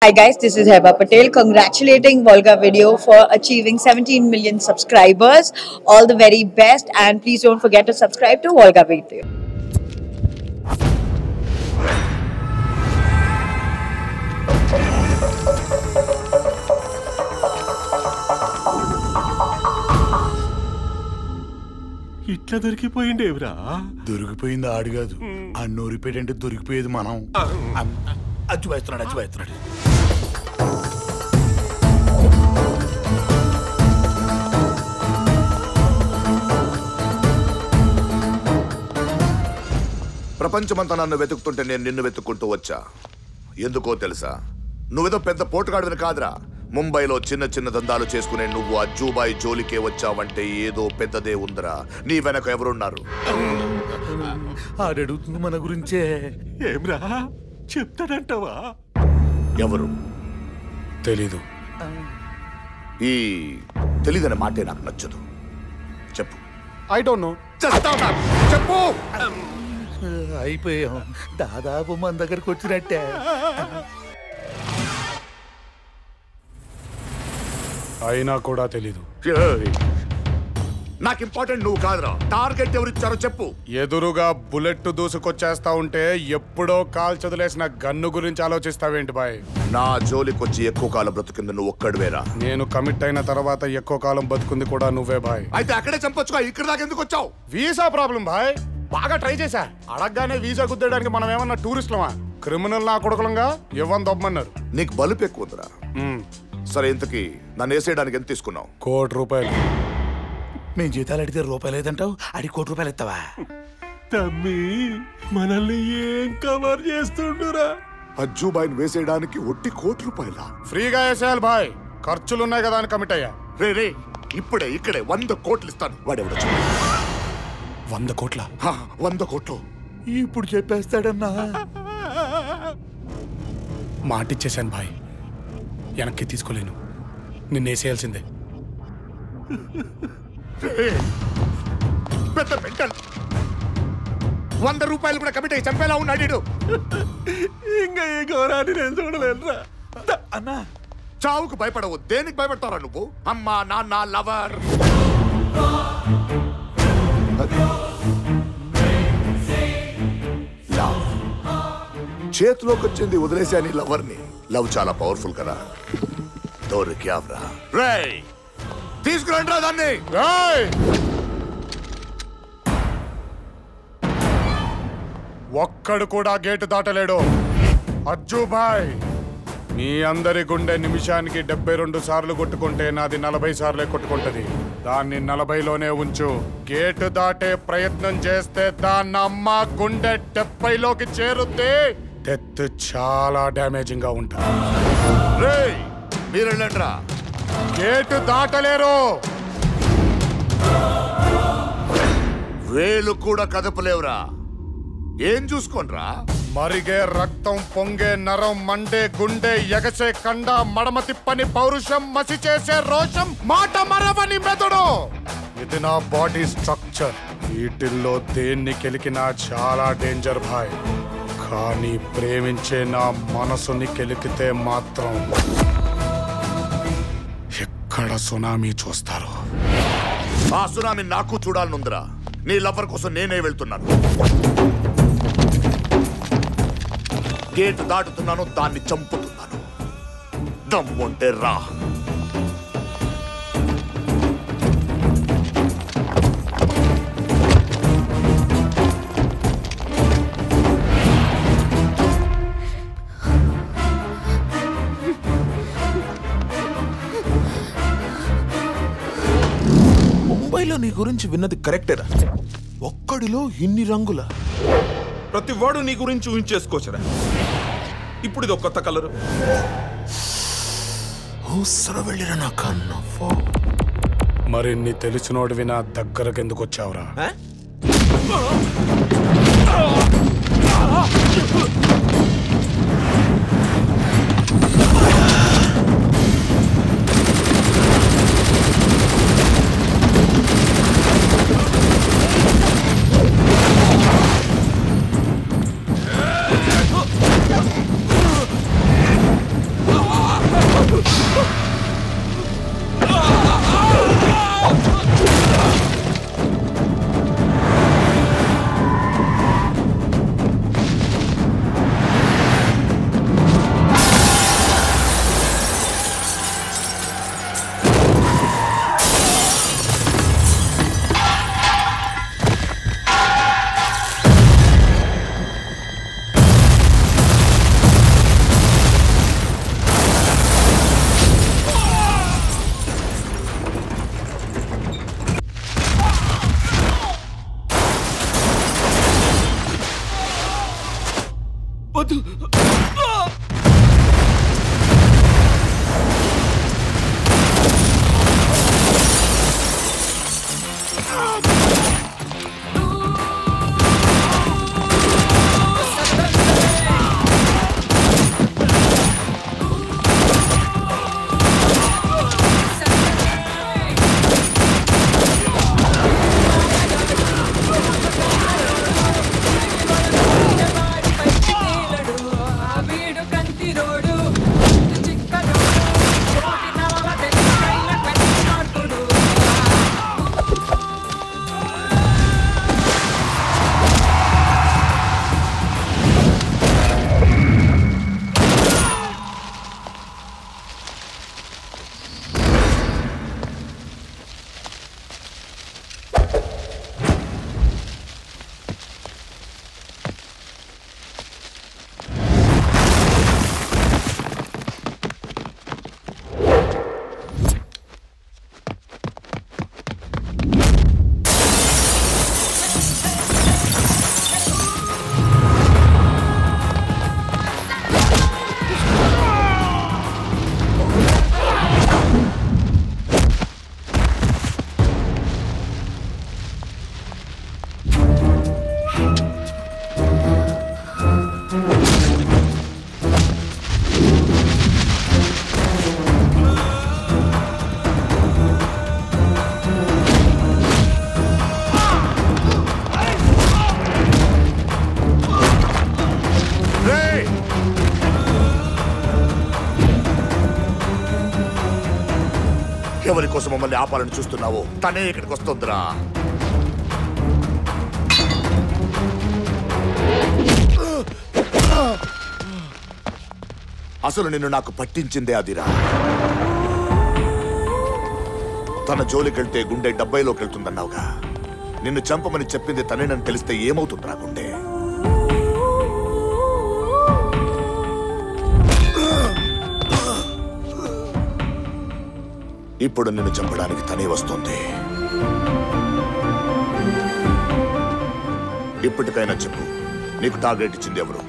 Hi guys, this is Heba Patel congratulating Volga Video for achieving 17 million subscribers. All the very best, and please don't forget to subscribe to Volga Video. ఇట్లా దొరికిపోయిండేవరా? దొరికిపోయింది ఆడు కాదు, అన్నో repeat అంటే దొరికిపోయేది మనం. అచ్చువేస్తున్నాడు. ప్రపంచమంతా నన్ను వెతుకుతుంటే నేను నిన్ను వెతుక్కుంటూ వచ్చా. ఎందుకో తెలుసా? నువ్వేదో పెద్ద పోటుగాడివి కాదురా. ముంబైలో చిన్న చిన్న దందాలు చేసుకునే నువ్వు అజ్జూబాయి జోలికే వచ్చావంటే ఏదో పెద్దదే ఉందిరా. నీ వెనక ఎవరున్నారు? ఆడడుగుతుంది మన గురించే. ఏమ్రా చెప్తాడంటావా? ఎవరు? తెలీదు. ఈ తెలీదనే మాటే నాకు నచ్చదు. చెప్పు. I don't know. చెప్పు. అయిపోయాం. దాదాపు మన దగ్గరకు వచ్చినట్టే. అయినా కూడా తెలీదు. నాకు ఇంపార్టెంట్ నువ్వు కాదురా. టార్గెట్ ఎవరిచ్చారో చెప్పు. ఎదురుగా బుల్లెట్ దూసుకొచ్చేస్తా ఉంటే ఎప్పుడో కాల్ చదిలేసిన గన్ను గురించి ఆలోచిస్తావేంటి బాయ్? నా జోలికొచ్చి ఎక్కువ కాలం బ్రతుకుంది నువ్వు ఒక్కడివేరా. నేను కమిట్ అయిన తర్వాత ఎక్కువ కాలం బతుకుంది కూడా నువ్వే బాయ్. అయితే అక్కడే చంపొచ్చుగా, ఇక్కడ దాకా ఎందుకు వచ్చావు? Visa problem boy. బాగా ట్రై చేశా. అడగగానే వీసా గుద్దేయడానికి మనం ఏమన్నా టూరిస్టులమా? క్రిమినల్ నా కొడుకులంగా ఇవ్వని దొబ్బమన్నారు. నీకు బలుపు ఎక్కువ ఉందిరా. సరే, ఇంతకీ నన్ను వేసేయడానికి ఎంత తీసుకున్నావు? ₹1 కోటి. మేము జీతాలు అడిగితే రూపాయలు లేదంటావు, అడిగి ₹1 ఇస్తావా? తమ్మి మనల్ని ఏం కవర్ చేస్తుండురా? అజ్జూబాయిని వేసేయడానికి ఒట్టి ₹1 ఫ్రీగా వేసేయాలి బాయ్. ఖర్చులున్నాయి కదా అని కమిట్ అయ్యా. రే ఇప్పుడే ఇక్కడే 100 కోట్లు ఇస్తాను. వాడెవడ 100 కోట్ల? 100 కోట్లు ఇప్పుడు చెప్పేస్తాడన్నా. మాటిచ్చేసాను బాయ్, వెనక్కి తీసుకోలేను. నిన్నేసేయాల్సిందే. పెద్ద మెంటల్. ₹100 కూడా కమిట్ అయ్యి చంపేలా ఉన్నాడు. ఇంకా ఏ గౌరాన్ని నేను చూడలేనురా. అన్నా, చావుకు భయపడవు. దేనికి భయపడతారా నువ్వు? అమ్మా, నాన్న, లవర్. చేతిలోకి వచ్చింది వదిలేసా నీ లవర్ని. లవ్ చాలా పవర్ఫుల్ కదా. దొరికావ్రా. రేయ్, తీసుకురండి రా దాన్ని. ఒక్కడు కూడా గేటు దాటలేడు. అజ్జూబాయ్, మీ అందరి గుండె నిమిషానికి 72 సార్లు కొట్టుకుంటే నాది 40 సార్లే కొట్టుకుంటది. దాన్ని 40లోనే ఉంచు. గేటు దాటే ప్రయత్నం చేస్తే దాన్ని అమ్మ గుండె 70లోకి చేరుతే డెత్ చాలా డ్యామేజింగ్ గా ఉంటుంది. రేయ్, మీరు వెళ్ళండిరా. గేటు దాటలేరు. వేలు కూడా కదపలేవురా. ఏం చూసుకోండ్రా? మరిగే రక్తం, పొంగే నరం, మండే గుండె, ఎగసే కండ, మడమ తిప్పని పౌరుషం, మసి చేసే రోషం, మాట మరవని మెదడు. ఇది నా బాడీ స్ట్రక్చర్. వీటిల్లో దేన్ని కెలికినా చాలా డేంజర్ భాయ్. కానీ ప్రేమించే నా మనసుని కెలికితే మాత్రం ఎక్కడ సునామీ చూస్తారు. ఆ సునామీ నాకు చూడాలనుందిరా. నీ లవర్ కోసం నేనే వెళ్తున్నాను. గేటు దాటుతున్నాను, దాన్ని చంపుతున్నాను. దమ్ముంటే రా. ముంబైలో నీ గురించి విన్నది కరెక్టేరా. ఒక్కడిలో ఇన్ని రంగుల. ప్రతి వాడు నీ గురించి ఊహించేసుకోవచ్చురా. ఇప్పుడు ఇది కొత్త కలరు. వెళ్ళిరా నా కన్ను. మరిన్ని తెలిసినోడు వినా దగ్గరకెందుకు వచ్చావురా? ఎవరి కోసం మమ్మల్ని ఆపాలని చూస్తున్నావో తనే ఇక్కడికి వస్తుందిరా. అసలు నిన్ను నాకు పట్టించిందే అదిరా. తన జోలికెళ్తే గుండె 70లోకి వెళ్తుందన్నావుగా. నిన్ను చంపమని చెప్పింది తనేనని తెలిస్తే ఏమవుతుందిరా గుండె? ఇప్పుడు నిన్ను చంపడానికి తనే వస్తుంది. ఇప్పటికైనా చెప్పు, నీకు టార్గెట్ ఇచ్చింది ఎవరు?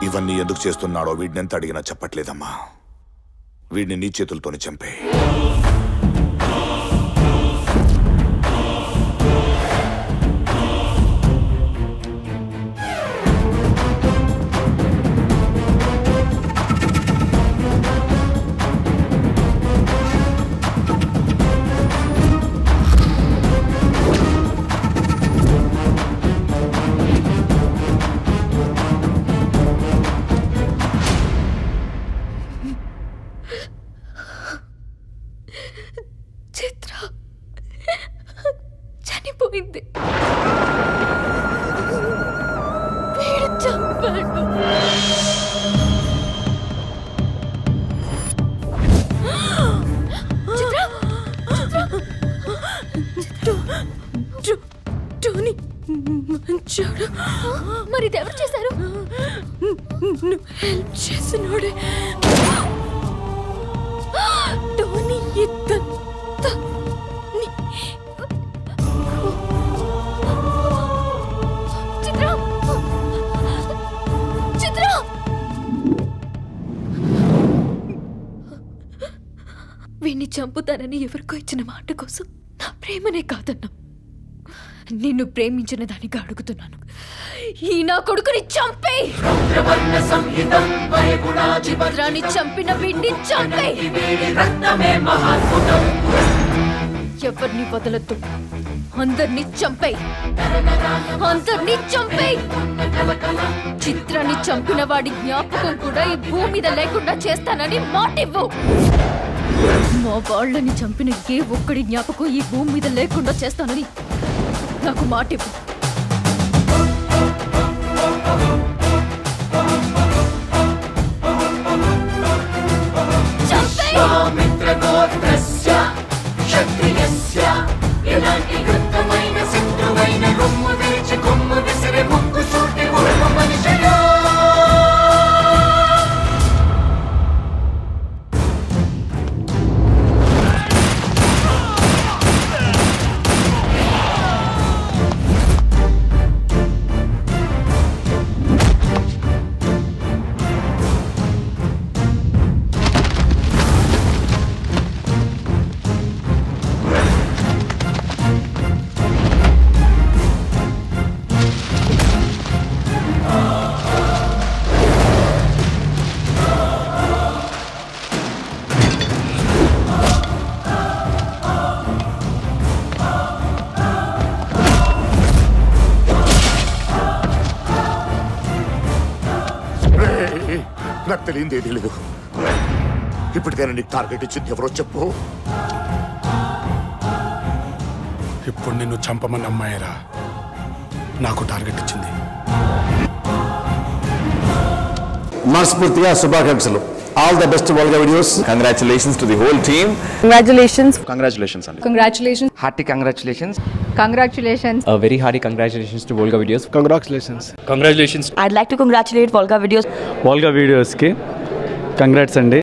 ఇవన్నీ ఎందుకు చేస్తున్నాడో వీడిని ఎంత అడిగినా చెప్పట్లేదమ్మా. వీడిని నీ చేతులతోనే చంపే. చిత్ర చనిపోయింది. వీడు చంపాడు. టోనీ మంచోడు. మరి ఇది ఎవరు చేశారు? నువ్వు హెల్ప్ చేసినోడే. టోనీ వీణ్ణి చంపుతానని ఎవరికో ఇచ్చిన మాట కోసం నా ప్రేమనే కాదన్నా, నిన్ను ప్రేమించిన దానికి అడుగుతున్నాను. ఈ నా కొడుకుని చంపే. చిత్రాన్ని చంపిన వీణ్ణి చంపే. ఎవరిని వదలొద్దు. అందరినీ చంపే. అందరినీ చంపే. చిత్రాన్ని చంపిన వాడి జ్ఞాపకం కూడా ఈ భూమి మీద లేకుండా చేస్తానని మాటివ్వు. మా వాళ్ళని చంపిన ఏ ఒక్కడి జ్ఞాపకం ఈ భూమి మీద లేకుండా చేస్తానని నాకు మాటివ్వు. నాకు తెలియదే తెలీదు. ఇప్పటికైనా నీకు టార్గెట్ ఇచ్చింది ఎవరో చెప్పు. ఇప్పుడు నిన్ను చంపమని అమ్మాయిరా నాకు టార్గెట్ ఇచ్చింది. మనస్ఫూర్తిగా శుభాకాంక్షలు. All the best to Volga Videos. Congratulations to the whole team. Congratulations. Congratulations, Andy. Congratulations. Hearty congratulations. Congratulations. A very hearty congratulations to Volga Videos. Congratulations. I'd like to congratulate Volga Videos. Volga Videos ki congrats andi.